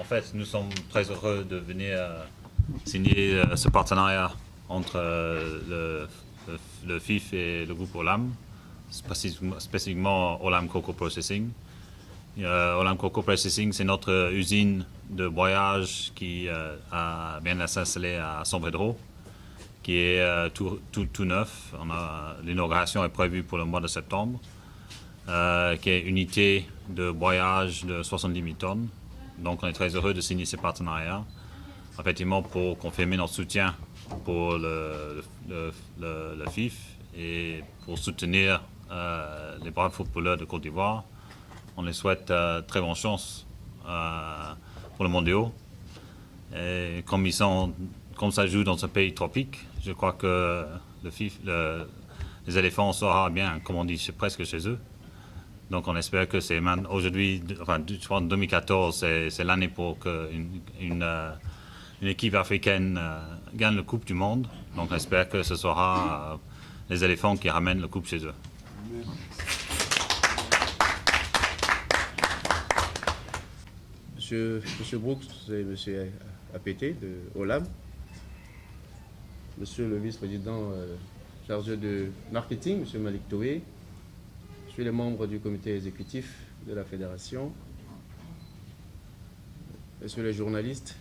En fait, nous sommes très heureux de venir signer ce partenariat entre le FIF et le groupe Olam, spécifiquement Olam Cocoa Processing. Olam Cocoa Processing, c'est notre usine de broyage qui a bien installée à San Pedro, qui est tout neuf. L'inauguration est prévue pour le mois de septembre, qui est une unité de broyage de 70 000 tonnes. Donc on est très heureux de signer ce partenariat, effectivement pour confirmer notre soutien pour le FIF et pour soutenir les braves footballeurs de Côte d'Ivoire. On les souhaite très bonne chance pour le mondial. Et comme ça joue dans un pays tropique, je crois que les éléphants sauront bien, comme on dit presque chez eux. Donc on espère que c'est aujourd'hui, enfin, je pense en 2014, c'est l'année pour qu'une équipe africaine gagne la Coupe du Monde. Donc on espère que ce sera les éléphants qui ramènent la Coupe chez eux. Monsieur Brooks et Monsieur APT de Olam, Monsieur le vice-président chargé de marketing, Monsieur Malik Toé, je suis le membre du comité exécutif de la fédération, Messieurs les journalistes,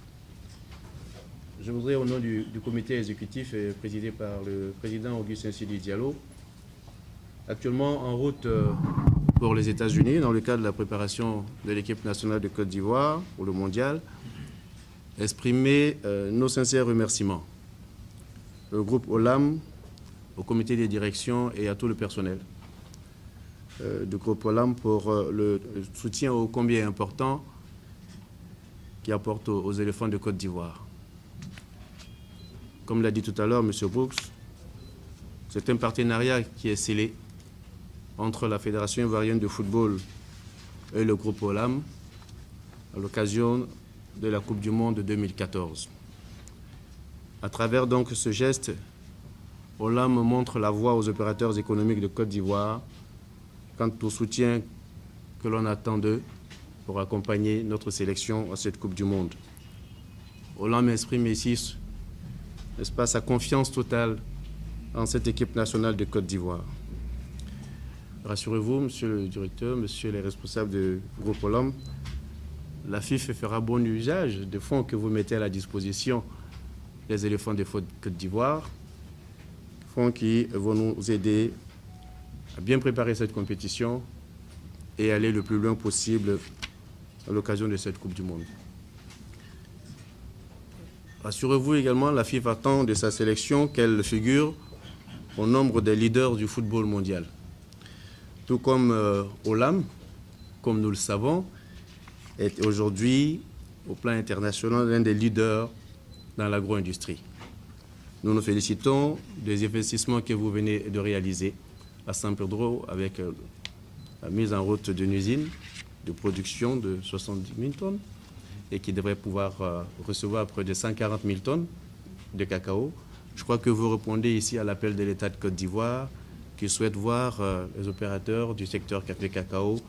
je voudrais au nom du comité exécutif présidé par le président Augustin Sidi Diallo, actuellement en route pour les États-Unis dans le cadre de la préparation de l'équipe nationale de Côte d'Ivoire pour le mondial, exprimer nos sincères remerciements au groupe Olam, au comité de direction et à tout le personnel du groupe Olam pour le soutien ô combien important qu'il apporte aux éléphants de Côte d'Ivoire. Comme l'a dit tout à l'heure M. Brooks, c'est un partenariat qui est scellé entre la Fédération ivoirienne de football et le groupe Olam à l'occasion de la Coupe du Monde de 2014. À travers donc ce geste, Olam montre la voie aux opérateurs économiques de Côte d'Ivoire quant au soutien que l'on attend d'eux pour accompagner notre sélection à cette Coupe du Monde. Olam exprime ici, n'est-ce pas, sa confiance totale en cette équipe nationale de Côte d'Ivoire. Rassurez-vous, monsieur le directeur, monsieur les responsables du groupe Olam, la FIF fera bon usage des fonds que vous mettez à la disposition des éléphants de Côte d'Ivoire, fonds qui vont nous aider à bien préparer cette compétition et aller le plus loin possible à l'occasion de cette Coupe du Monde. Rassurez-vous également, la FIF attend de sa sélection qu'elle figure au nombre des leaders du football mondial. Tout comme Olam, comme nous le savons, est aujourd'hui, au plan international, l'un des leaders dans l'agro-industrie. Nous nous félicitons des investissements que vous venez de réaliser à San Pedro avec la mise en route d'une usine de production de 70 000 tonnes et qui devrait pouvoir recevoir près de 140 000 tonnes de cacao. Je crois que vous répondez ici à l'appel de l'État de Côte d'Ivoire qui souhaite voir les opérateurs du secteur café cacao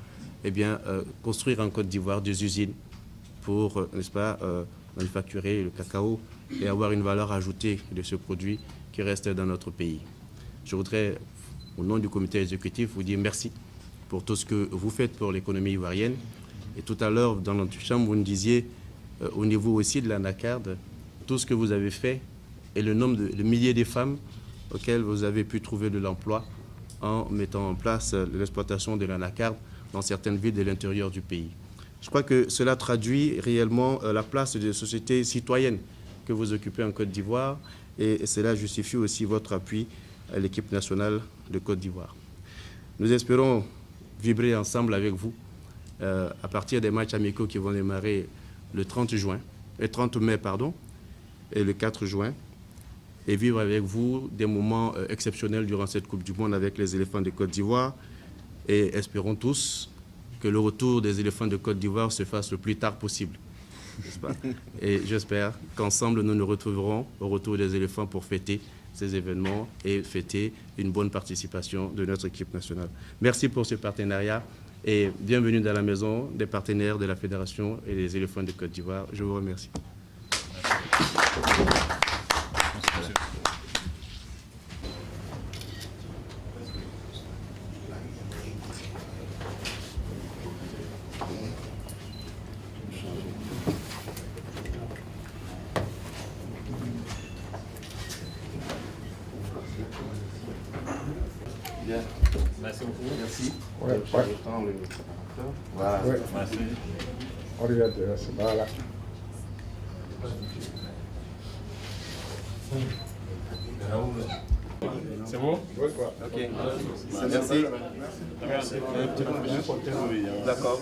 construire en Côte d'Ivoire des usines pour, n'est-ce pas, manufacturer le cacao et avoir une valeur ajoutée de ce produit qui reste dans notre pays. Je voudrais, au nom du comité exécutif, vous dire merci pour tout ce que vous faites pour l'économie ivoirienne. Et tout à l'heure, dans notre chambre, vous nous disiez, au niveau aussi de l'ANACARD, tout ce que vous avez fait et le nombre de milliers de femmes auxquelles vous avez pu trouver de l'emploi en mettant en place l'exploitation de l'ANACARD dans certaines villes de l'intérieur du pays. Je crois que cela traduit réellement la place de société citoyenne que vous occupez en Côte d'Ivoire et cela justifie aussi votre appui à l'équipe nationale de Côte d'Ivoire. Nous espérons vibrer ensemble avec vous à partir des matchs amicaux qui vont démarrer le 30 mai et le 4 juin et vivre avec vous des moments exceptionnels durant cette Coupe du Monde avec les éléphants de Côte d'Ivoire et espérons tous que le retour des éléphants de Côte d'Ivoire se fasse le plus tard possible. N'est-ce pas? Et j'espère qu'ensemble nous nous retrouverons au retour des éléphants pour fêter ces événements et fêter une bonne participation de notre équipe nationale. Merci pour ce partenariat Et bienvenue dans la maison des partenaires de la Fédération et des éléphants de Côte d'Ivoire. Je vous remercie. Bien. Merci beaucoup. Merci. Ouais. Voilà. Ouais. Merci. Ordinateur, voilà. C'est bon? Ok. Merci. D'accord.